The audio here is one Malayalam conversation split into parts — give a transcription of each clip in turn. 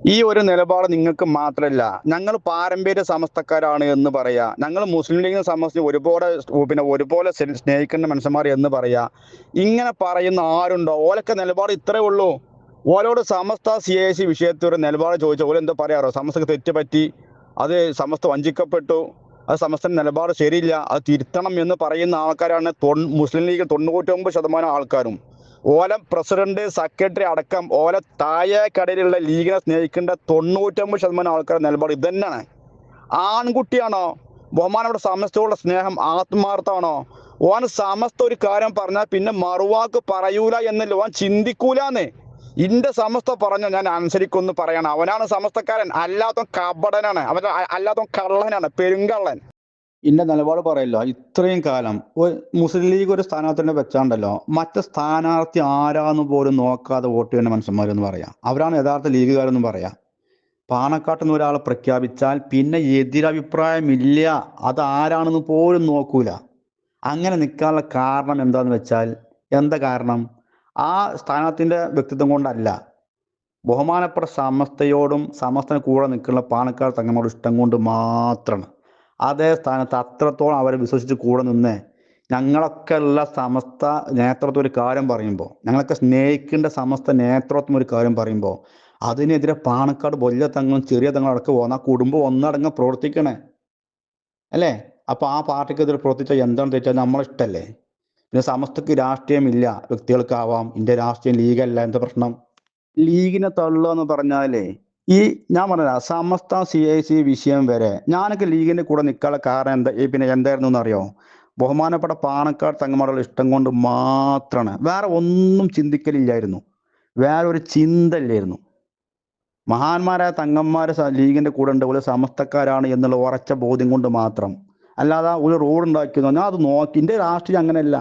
ഈ ഒരു നിലപാട് നിങ്ങൾക്ക് മാത്രമല്ല, ഞങ്ങൾ പാരമ്പര്യ സമസ്തക്കാരാണ് എന്ന് പറയാ, ഞങ്ങൾ മുസ്ലിം ലീഗിനെ സംബന്ധിച്ച് ഒരുപോലെ സ്നേഹിക്കേണ്ട മനുഷ്യന്മാർ എന്ന് പറയാ. ഇങ്ങനെ പറയുന്ന ആരുണ്ടോ? ഓലൊക്കെ നിലപാട് ഇത്രേ ഉള്ളൂ. ഓലോട് സമസ്ത CAC വിഷയത്തിൽ ഒരു നിലപാട് ചോദിച്ച ഓല എന്താ പറയാറോ? സമസ്തക്ക് തെറ്റ് പറ്റി, അത് സമസ്ത വഞ്ചിക്കപ്പെട്ടു, അത് സമസ്തന്റെ നിലപാട് ശരിയില്ല, അത് തിരുത്തണം എന്ന് പറയുന്ന ആൾക്കാരാണ് മുസ്ലിം ലീഗ് 99% ആൾക്കാരും. ഓല പ്രസിഡന്റ്, സെക്രട്ടറി അടക്കം ഓല താഴെ കടയിലുള്ള ലീഗിനെ സ്നേഹിക്കേണ്ട 99% ആൾക്കാരുടെ നിലപാട് ഇത് തന്നെയാണ്. ആൺകുട്ടിയാണോ? ബഹുമാനപ്പെട്ട സമസ്തയോടുള്ള സ്നേഹം ആത്മാർത്ഥമാണോ? ഓൻ സമസ്ത ഒരു കാര്യം പറഞ്ഞാൽ പിന്നെ മറുവാക്ക് പറയൂല എന്നല്ല, ഓൻ ചിന്തിക്കൂലെന്ന്. ഇന്റെ സമസ്ത പറഞ്ഞ ഞാൻ അനുസരിക്കൊന്ന് പറയണം. അവനാണ് സമസ്തക്കാരൻ, അല്ലാത്ത കപടനാണ് അവൻ, അല്ലാത്ത കള്ളനാണ്, പെരുങ്കള്ളൻ. ഇന്റെ നിലപാട് പറയല്ലോ. ഇത്രയും കാലം മുസ്ലിം ലീഗ് ഒരു സ്ഥാനാർത്ഥിനെ വെച്ചാണ്ടല്ലോ, മറ്റേ സ്ഥാനാർത്ഥി ആരാന്ന് പോലും നോക്കാതെ വോട്ട് ചെയ്യുന്ന മനുഷ്യന്മാരെന്ന് പറയാം. അവരാണ് യഥാർത്ഥ ലീഗുകാരെന്നും പറയാം. പാണക്കാട്ട് നിന്ന് ഒരാളെ പ്രഖ്യാപിച്ചാൽ പിന്നെ എതിരഭിപ്രായമില്ല, അത് ആരാണെന്ന് പോലും നോക്കൂല. അങ്ങനെ നിൽക്കാനുള്ള കാരണം എന്താന്ന് വെച്ചാൽ, എന്താ കാരണം? ആ സ്ഥാനാർത്ഥിന്റെ വ്യക്തിത്വം കൊണ്ടല്ല, ബഹുമാനപ്പെട്ട സമസ്തയോടും സമസ്തന് കൂടെ നിൽക്കുന്ന പാണക്കാട് തങ്ങന്മാരോട് ഇഷ്ടം കൊണ്ട് മാത്രമാണ്. അതേ സ്ഥാനത്ത് അത്രത്തോളം അവരെ വിശ്വസിച്ച് കൂടെ നിന്ന് ഞങ്ങളൊക്കെ ഉള്ള സമസ്ത നേതൃത്വം ഒരു കാര്യം പറയുമ്പോൾ, ഞങ്ങളൊക്കെ സ്നേഹിക്കേണ്ട സമസ്ത നേതൃത്വം ഒരു കാര്യം പറയുമ്പോൾ, അതിനെതിരെ പാണക്കാട് വലിയ തങ്ങളും ചെറിയ തങ്ങളും അടക്കം പോകുന്ന ആ കുടുംബം ഒന്നടങ്കം പ്രവർത്തിക്കണേ അല്ലേ? അപ്പൊ ആ പാർട്ടിക്കെതിരെ പ്രവർത്തിച്ചാൽ എന്താണ് തെറ്റാൽ നമ്മളിഷ്ടല്ലേ? പിന്നെ സമസ്തക്ക് രാഷ്ട്രീയമില്ല, വ്യക്തികൾക്കാവാം. ഇന്ത്യ രാഷ്ട്രീയം ലീഗല്ല. എന്താ പ്രശ്നം? ലീഗിനെ തള്ളുക എന്ന് പറഞ്ഞാലേ, ഈ ഞാൻ പറഞ്ഞ സമസ്ത CAC വിഷയം വരെ ഞാനൊക്കെ ലീഗിന്റെ കൂടെ നിൽക്കാനുള്ള കാരണം എന്തായിരുന്നു എന്നറിയോ? ബഹുമാനപ്പെട്ട പാണക്കാട് തങ്ങന്മാരുടെ ഇഷ്ടം കൊണ്ട് മാത്രമാണ്. വേറെ ഒന്നും ചിന്തിക്കലില്ലായിരുന്നു, വേറെ ഒരു ചിന്ത ഇല്ലായിരുന്നു. മഹാന്മാരായ തങ്ങന്മാരെ ലീഗിന്റെ കൂടെ ഉണ്ട്, ഒരു സമസ്തക്കാരാണ് എന്നുള്ള ഉറച്ച ബോധ്യം കൊണ്ട് മാത്രം. അല്ലാതെ ഒരു റോഡ് ഉണ്ടാക്കിയെന്നോ ഞാൻ അത് നോക്കി. എന്റെ രാഷ്ട്രീയം അങ്ങനെയല്ല.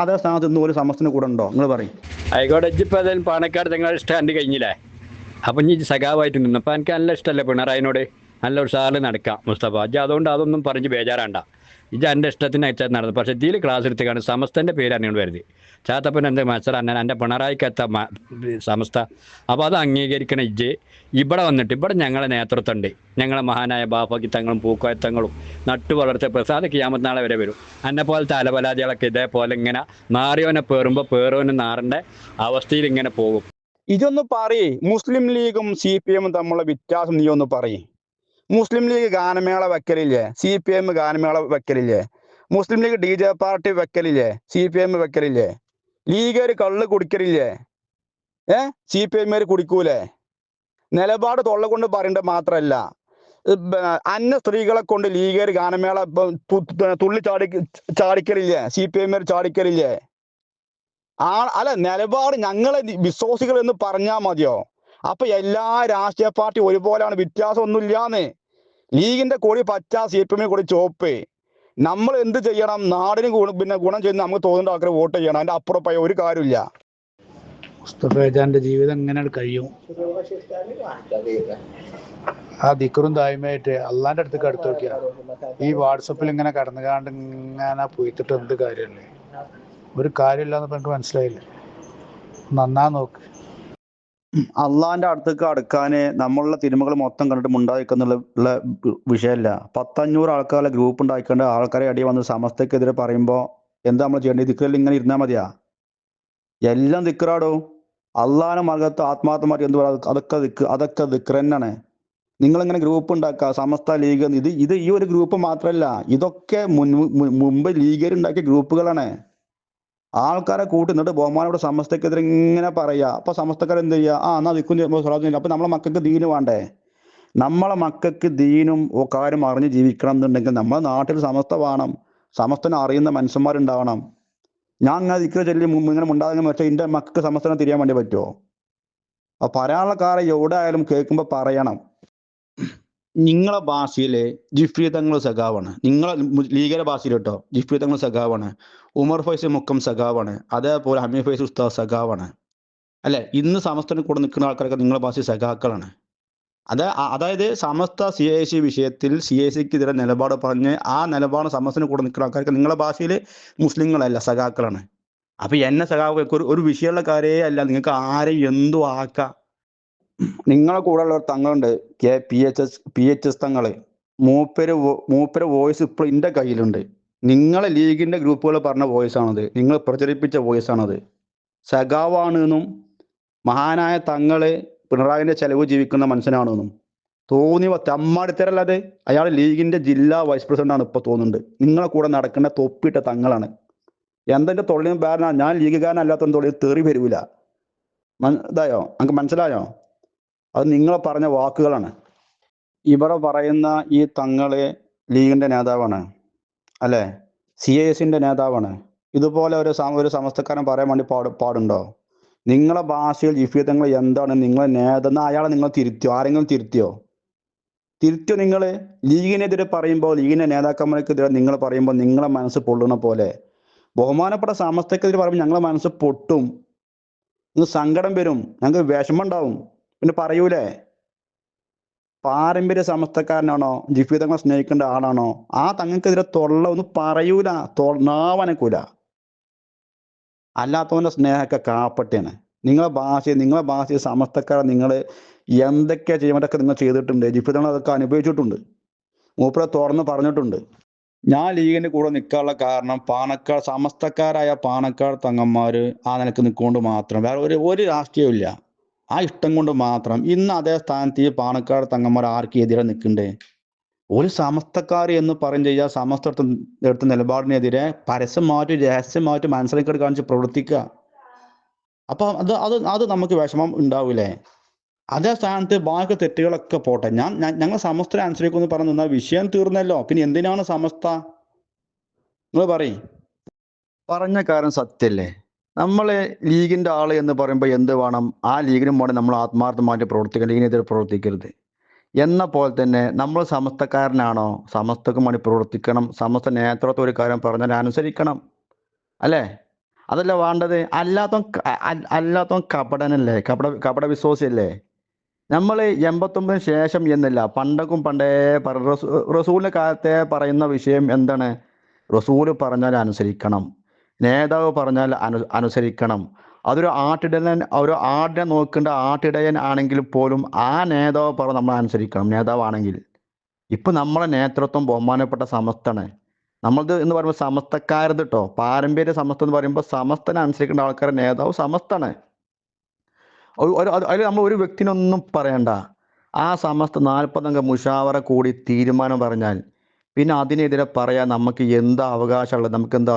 അതേ സ്ഥാനത്ത് ഇന്ന് ഒരു സമസ്തന്റെ കൂടെ ഉണ്ടോ? നിങ്ങൾ പറയും. ആയിക്കോട്ടെ, ഇജ്ജിപ്പോൾ ഏതായാലും പാണക്കാട് തങ്ങളുടെ ഇഷ്ടം കണ്ടു കഴിഞ്ഞില്ലേ? അപ്പം ഇനി സഖാവായിട്ട് നിന്നു. അപ്പം എനിക്ക് നല്ല ഇഷ്ടമല്ലേ പിണറായിനോട്? നല്ല ഉഷാറിൽ നടക്കാം മുസ്തഫ. അതുകൊണ്ട് അതൊന്നും പറഞ്ഞ് ബേജാറാണ്ട. എൻ്റെ ഇഷ്ടത്തിന് അയച്ചാൽ നടന്നു. പക്ഷേ ഇതിൽ ക്ലാസ് എടുത്തേക്കാണ് സമസ്തൻ്റെ പേര് അറിഞ്ഞുകൊണ്ട് വരുന്നത്. ചാത്തപ്പൻ എൻ്റെ മത്സരം അന്നെ എൻ്റെ പിണറായിക്കെത്ത സമസ്ത. അപ്പോൾ അത് അംഗീകരിക്കണം. ഇവിടെ വന്നിട്ട് ഇവിടെ ഞങ്ങളെ നേതൃത്വം ഉണ്ട്. ഞങ്ങളെ മഹാനായ ബാഫക്കി തങ്ങളും പൂക്കോയത്തങ്ങളും നട്ടു വളർത്തിയ പ്രസാദ് കിയാമത്ത് നാളെ വരെ വരും. എന്നെ പോലത്തെ അലപലാദികളൊക്കെ ഇതേപോലെ ഇങ്ങനെ നാറിയോനെ പേറുമ്പോൾ പേറുവനെ നാറിൻ്റെ അവസ്ഥയിൽ ഇങ്ങനെ പോകും. ഇതൊന്ന് പറയ്. മുസ്ലിം ലീഗും CPM തമ്മിലുള്ള വ്യത്യാസം നീ ഒന്ന് പറയ്. മുസ്ലിം ലീഗ് ഗാനമേള വെക്കലില്ലേ? CPM ഗാനമേള വെക്കലില്ലേ? മുസ്ലിം ലീഗ് DJ പാർട്ടി വെക്കലില്ലേ? CPM വെക്കലില്ലേ? ലീഗുകാർ കള്ള് കുടിക്കലില്ലേ? CPM കുടിക്കൂലേ? നിലപാട് തൊള്ള കൊണ്ട് പറയേണ്ടത് മാത്രമല്ല, അന്യ സ്ത്രീകളെ കൊണ്ട് ലീഗുകാർ ഗാനമേള തുള്ളി ചാടിക്കലില്ലേ? CPM ചാടിക്കലില്ലേ? അല്ല, നിലപാട് ഞങ്ങളെ വിശ്വാസികൾ എന്ന് പറഞ്ഞാൽ മതിയോ? അപ്പൊ എല്ലാ രാഷ്ട്രീയ പാർട്ടി ഒരുപോലെയാണ്, വ്യത്യാസം ഒന്നുമില്ലാന്ന്. ലീഗിന്റെ കൊടി പച്ച, CPM കൊടി ചുവപ്പ്. നമ്മൾ എന്ത് ചെയ്യണം? നാടിന് ഗുണം ചെയ്യുന്ന നമുക്ക് തോന്നുന്ന ആൾക്കാർ വോട്ട് ചെയ്യണം. അതിന്റെ അപ്പുറം പോയ ഒരു കാര്യമില്ല. മുസ്തഫേജാന്റെ ജീവിതം എങ്ങനെ കഴിയും? ആ ദിക്കറും തായ്മയായിട്ട് അള്ളാന്റെ അടുത്തേക്ക് അടുത്ത് നോക്കിയാ ഈ വാട്സപ്പിൽ ഇങ്ങനെ കടന്നുകാണ്ട് ഇങ്ങനെ പോയിത്തിട്ട് എന്ത് കാര്യമല്ലേ? ഒരു കാര്യമില്ലാന്ന് എനിക്ക് മനസ്സിലായില്ലേ? നന്നാ നോക്ക്. അള്ളാന്റെ അടുത്തേക്ക് അടുക്കാന് നമ്മളുടെ തിരുമകൾ മൊത്തം കണ്ടിട്ട് മുണ്ടാതിരിക്കുന്നുള്ള വിഷയമല്ല. 100-500 ആൾക്കാരുടെ ഗ്രൂപ്പ് ഉണ്ടാക്കിക്കൊണ്ട് ആൾക്കാരെ അടി വന്ന് സമസ്തക്കെതിരെ പറയുമ്പോ എന്താ നമ്മൾ ചെയ്യേണ്ടത്? ദിക്കറിൽ ഇങ്ങനെ ഇരുന്നാ മതിയാ? എല്ലാം ദിക്കറാടോ. അള്ളാന്റെ മകത്ത് ആത്മാർത്ഥമായിട്ട് എന്ത് പറയുക? അതൊക്കെ ദിക്കർ തന്നെയാണ്. നിങ്ങളിങ്ങനെ ഗ്രൂപ്പ് ഉണ്ടാക്കുക, സമസ്ത ലീഗ്, ഇത് ഈ ഒരു ഗ്രൂപ്പ് മാത്രമല്ല, ഇതൊക്കെ മുമ്പ് ലീഗുകാരുണ്ടാക്കിയ ഗ്രൂപ്പുകളാണ്. ആൾക്കാരെ കൂട്ടി നിന്നിട്ട് ബഹുമാനോട് സമസ്തക്കെതിരെ ഇങ്ങനെ പറയാ. അപ്പൊ സമസ്തക്കാർ എന്ത് ചെയ്യുക? എന്നാ ദിക്കും അപ്പൊ നമ്മളെ മക്കൾക്ക് ദീന് വേണ്ടേ? നമ്മളെ മക്കൾക്ക് ദീനും കാര്യം അറിഞ്ഞ് ജീവിക്കണം എന്നുണ്ടെങ്കിൽ നമ്മളെ നാട്ടിൽ സമസ്ത വേണം. സമസ്തനെ അറിയുന്ന മനുഷ്യന്മാരുണ്ടാവണം. ഞാൻ അങ്ങനെ ദിക്ര ചൊല്ലി ഇങ്ങനെ ഉണ്ടാകുന്ന വെച്ചാൽ എന്റെ മക്കൾക്ക് സമസ്തനെ തിരിയാൻ വേണ്ടി പറ്റുമോ? അപ്പൊ പറയാനുള്ള കാര്യം എവിടെ ആയാലും കേൾക്കുമ്പോ പറയണം. നിങ്ങളെ ഭാഷയിലെ ജിഫ്രി തങ്ങൾ സഖാവാണ്. നിങ്ങളെ ലീഗിലെ ഭാഷയിൽ കേട്ടോ, ജിഫ്രി തങ്ങൾ സഖാവാണ്. ഉമർ ഫൈസ് മുക്കം സഖാവാണ്. അതേപോലെ ഹമീദ് ഫൈസ് ഉസ്താദ് സഖാവാണ്. അല്ലെ? ഇന്ന് സമസ്തന് കൂടെ നിൽക്കുന്ന ആൾക്കാരൊക്കെ നിങ്ങളെ ഭാഷയിൽ സഖാക്കളാണ്. അതായത് സമസ്ത CAC വിഷയത്തിൽ CACക്കെതിരെ നിലപാട് പറഞ്ഞ് ആ നിലപാട് സമസ്തന് കൂടെ നിൽക്കുന്ന ആൾക്കാർക്ക് നിങ്ങളെ ഭാഷയിൽ മുസ്ലിങ്ങളല്ല, സഖാക്കളാണ്. അപ്പൊ എന്നെ സഖാവ് ഒരു വിഷയമുള്ള കാര്യമേ അല്ല. നിങ്ങൾക്ക് ആരെയും എന്തും ആക്കാം. നിങ്ങളെ കൂടെ ഉള്ള ഒരു തങ്ങളുണ്ട്, PHS തങ്ങള്. മൂപ്പര് വോയിസ് ഇപ്പോൾ എൻ്റെ കയ്യിലുണ്ട്. നിങ്ങളെ ലീഗിന്റെ ഗ്രൂപ്പുകൾ പറഞ്ഞ വോയിസ് ആണത്, നിങ്ങൾ പ്രചരിപ്പിച്ച വോയിസ് ആണത്. സഖാവാണെന്നും മഹാനായ തങ്ങള് പിണറായിന്റെ ചെലവ് ജീവിക്കുന്ന മനുഷ്യനാണെന്നും തോന്നിയ തെമ്മാടിത്തരല്ലത്. അയാൾ ലീഗിന്റെ ജില്ലാ വൈസ് പ്രസിഡന്റ് ആണ്. ഇപ്പൊ തോന്നുന്നുണ്ട് നിങ്ങളെ കൂടെ നടക്കുന്ന തൊപ്പിട്ട തങ്ങളാണ്. എന്തെന്റെ തൊള്ളിയും ബാരനാ, ഞാൻ ലീഗുകാരനല്ലാത്ത തൊള്ളിയിൽ തെറി വരൂല. ഇതായോ, നമുക്ക് മനസ്സിലായോ? അത് നിങ്ങൾ പറഞ്ഞ വാക്കുകളാണ്. ഇവിടെ പറയുന്ന ഈ തങ്ങള് ലീഗിന്റെ നേതാവാണ് അല്ലെ, CISന്റെ നേതാവാണ്. ഇതുപോലെ ഒരു സമസ്തക്കാരൻ പറയാൻ വേണ്ടി പാടുണ്ടോ? നിങ്ങളെ ഭാഷയിൽ ജിഫി തങ്ങൾ എന്താണ് നിങ്ങളെ നേതാ, അയാളെ നിങ്ങൾ തിരുത്തിയോ? ആരെങ്കിലും തിരുത്തിയോ? നിങ്ങൾ ലീഗിനെതിരെ പറയുമ്പോൾ, ലീഗിന്റെ നേതാക്കന്മാർക്കെതിരെ നിങ്ങൾ പറയുമ്പോൾ നിങ്ങളെ മനസ്സ് പൊള്ളുന്ന പോലെ ബഹുമാനപ്പെട്ട സമസ്തക്കെതിരെ പറയുമ്പോൾ ഞങ്ങളെ മനസ്സ് പൊട്ടും, സങ്കടം വരും, ഞങ്ങൾക്ക് വിഷമം ഉണ്ടാവും. പിന്നെ പറയൂലേ, പാരമ്പര്യ സമസ്തക്കാരനാണോ, ജിഫി തങ്ങളെ സ്നേഹിക്കേണ്ട ആളാണോ, ആ തങ്ങൾക്കെതിരെ തൊള്ള ഒന്നും പറയൂല, നാവനക്കൂല. അല്ലാത്തവന്റെ സ്നേഹമൊക്കെ കാപ്പട്ടെയാണ്. നിങ്ങളെ ഭാഷയിൽ സമസ്തക്കാരെ നിങ്ങൾ എന്തൊക്കെയാ ചെയ്യുമ്പോഴൊക്കെ നിങ്ങൾ ചെയ്തിട്ടുണ്ട്. ജിഫി തങ്ങൾ അതൊക്കെ അനുഭവിച്ചിട്ടുണ്ട്. മൂപ്പരെ തുറന്ന് പറഞ്ഞിട്ടുണ്ട്. ഞാൻ ലീഗിന്റെ കൂടെ നിൽക്കാനുള്ള കാരണം സമസ്തക്കാരായ പാണക്കാട് തങ്ങന്മാര് ആ നിലക്ക് നിൽക്കൊണ്ട് മാത്രം, വേറെ ഒരു രാഷ്ട്രീയവും ഇല്ല. ആ ഇഷ്ടം കൊണ്ട് മാത്രം ഇന്ന് അതേ സ്ഥാനത്ത് ഈ പാണക്കാട് തങ്ങന്മാർ ആർക്ക് എതിരെ നിൽക്കണ്ടേ? ഒരു സമസ്തക്കാർ എന്ന് പറയും ചെയ്യാ, സമസ്ത എടുത്ത നിലപാടിനെതിരെ പരസ്യമായിട്ട് രഹസ്യമായിട്ട് മനസ്സിലേക്കട് കാണിച്ച് പ്രവർത്തിക്കുക. അപ്പൊ അത് നമുക്ക് വിഷമം ഉണ്ടാവൂലേ? അതേ സ്ഥാനത്ത് ബാക്കി തെറ്റുകളൊക്കെ പോട്ടെ, ഞങ്ങൾ സമസ്തരെ അനുസരിക്കുമെന്ന് പറഞ്ഞു നിന്നാൽ വിഷയം തീർന്നല്ലോ. പിന്നെ എന്തിനാണ് സമസ്ത? നിങ്ങൾ പറയും. പറഞ്ഞ കാര്യം സത്യല്ലേ? നമ്മള് ലീഗിന്റെ ആള് എന്ന് പറയുമ്പോൾ എന്ത് വേണം? ആ ലീഗിനും വേണം നമ്മൾ ആത്മാർത്ഥമായിട്ട് പ്രവർത്തിക്കണം, ലീഗിനെതിരെ പ്രവർത്തിക്കരുത്. എന്ന പോലെ തന്നെ നമ്മൾ സമസ്തക്കാരനാണോ, സമസ്തക്കും വേണ്ടി പ്രവർത്തിക്കണം. സമസ്ത നേതൃത്വം ഒരു കാര്യം പറഞ്ഞാൽ അനുസരിക്കണം അല്ലേ? അതല്ല വേണ്ടത്. അല്ലാത്തവൻ കപടനല്ലേ, കപട വിശ്വാസിയല്ലേ? നമ്മൾ 89 ശേഷം എന്നല്ല, പണ്ടേ റസൂലിന്റെ കാലത്തെ പറയുന്ന വിഷയം എന്താണ്? റസൂല് പറഞ്ഞാൽ അനുസരിക്കണം, നേതാവ് പറഞ്ഞാൽ അനുസരിക്കണം. അതൊരു ആടിനെ നോക്കേണ്ട ആട്ടിടയൻ ആണെങ്കിൽ പോലും ആ നേതാവ് പറഞ്ഞ് നമ്മൾ അനുസരിക്കണം, നേതാവാണെങ്കിൽ. ഇപ്പൊ നമ്മളെ നേതൃത്വം ബഹുമാനപ്പെട്ട സമസ്താണ്. നമ്മളത് എന്ന് പറയുമ്പോൾ സമസ്തക്കാരത് കേട്ടോ, പാരമ്പര്യ സമസ്ത എന്ന് പറയുമ്പോൾ സമസ്തനെ അനുസരിക്കേണ്ട ആൾക്കാരുടെ നേതാവ് സമസ്താണ്. അതിൽ നമ്മൾ ഒരു വ്യക്തിനൊന്നും പറയണ്ട. ആ സമസ്ത 40 അംഗ മുഷാവറ കൂടി തീരുമാനം പറഞ്ഞാൽ പിന്നെ അതിനെതിരെ പറയാൻ നമുക്ക് എന്താ അവകാശമുള്ളത്, നമുക്ക് എന്താ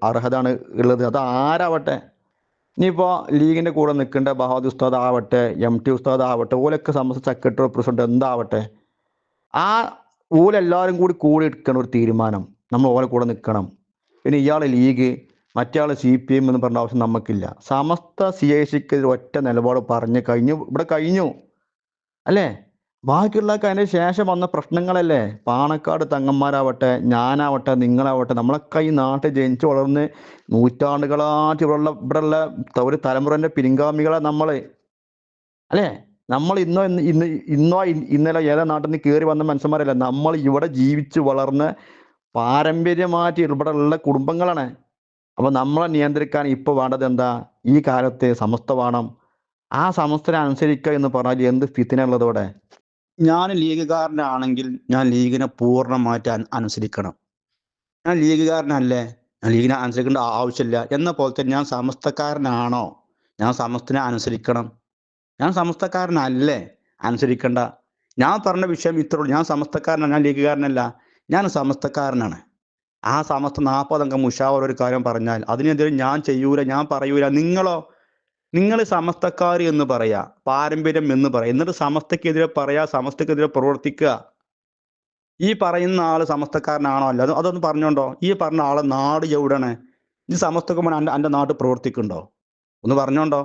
അർഹതയാണ് ഉള്ളത്? അത് ആരാവട്ടെ, ഇനിയിപ്പോൾ ലീഗിന്റെ കൂടെ നിൽക്കേണ്ട ബഹാദുർ ഉസ്താദ് ആവട്ടെ, MT ഉസ്താദ് ആവട്ടെ, ഓലൊക്കെ സമസ്ത സെക്രട്ടറി പ്രസിഡന്റ് എന്താവട്ടെ, ആ ഓലെല്ലാവരും കൂടി എടുക്കണം ഒരു തീരുമാനം, നമ്മൾ ഓലെ കൂടെ നിൽക്കണം. പിന്നെ ഇയാൾ ലീഗ്, മറ്റേ CPM എന്ന് പറഞ്ഞ ആവശ്യം നമുക്കില്ല. സമസ്ത CICക്കെതിരെ ഒറ്റ നിലപാട് പറഞ്ഞു കഴിഞ്ഞു, ഇവിടെ കഴിഞ്ഞു അല്ലേ? ബാക്കിയുള്ളതൊക്കെ അതിന് ശേഷം വന്ന പ്രശ്നങ്ങളല്ലേ? പാണക്കാട് തങ്ങന്മാരാവട്ടെ, ഞാനാവട്ടെ, നിങ്ങളാവട്ടെ, നമ്മളൊക്കെ ഈ നാട്ടിൽ ജനിച്ചു വളർന്ന് നൂറ്റാണ്ടുകളായിട്ട് ഇവിടെയുള്ള ഒരു തലമുറന്റെ പിൻഗാമികളെ നമ്മള് അല്ലേ? നമ്മൾ ഇന്നലെ ഏതാ നാട്ടിൽ നിന്ന് കയറി വന്ന മനുഷ്യന്മാരല്ല, നമ്മൾ ഇവിടെ ജീവിച്ച് വളർന്ന് പാരമ്പര്യമായിട്ട് ഇവിടെ ഉള്ള കുടുംബങ്ങളാണ്. അപ്പൊ നമ്മളെ നിയന്ത്രിക്കാൻ ഇപ്പൊ വേണ്ടത് എന്താ? ഈ കാലത്ത് സമസ്ത വേണം. ആ സമസ്തനെ അനുസരിക്കുക എന്ന് പറഞ്ഞാൽ എന്ത് ഫിത്തിന ഉള്ളതോടെ? ഞാൻ ലീഗുകാരനാണെങ്കിൽ ഞാൻ ലീഗിനെ പൂർണ്ണമായിട്ട് അനുസരിക്കണം. ഞാൻ ലീഗുകാരനല്ലേ, ഞാൻ ലീഗിനെ അനുസരിക്കേണ്ട ആവശ്യമില്ല എന്ന പോലെ തന്നെ ഞാൻ സമസ്തക്കാരനാണോ, ഞാൻ സമസ്തനെ അനുസരിക്കണം. ഞാൻ സമസ്തക്കാരനല്ലേ, അനുസരിക്കണ്ട. ഞാൻ പറഞ്ഞ വിഷയം ഇത്രയുള്ളൂ. ഞാൻ സമസ്തക്കാരനാണ്, ഞാൻ ലീഗുകാരനല്ല, ഞാൻ സമസ്തക്കാരനാണ്. ആ സമസ്ത 40 അംഗ മുഷാവറ ഒരു കാര്യം പറഞ്ഞാൽ അതിനെതിരെ ഞാൻ ചെയ്യൂല, ഞാൻ പറയൂല. നിങ്ങൾ സമസ്തക്കാർ എന്ന് പറയാ, പാരമ്പര്യം എന്ന് പറയാ, എന്നിട്ട് സമസ്തക്കെതിരെ പറയാ, സമസ്തക്കെതിരെ പ്രവർത്തിക്കുക. ഈ പറയുന്ന ആള് സമസ്തക്കാരനാണോ അല്ല അതൊന്ന് പറഞ്ഞോണ്ടോ? ഈ പറഞ്ഞ ആളെ നാട് എവിടെയാണ്? ഈ സമസ്തക്ക് എൻ്റെ നാട്ടിൽ പ്രവർത്തിക്കുന്നുണ്ടോ? ഒന്ന് പറഞ്ഞോണ്ടോ?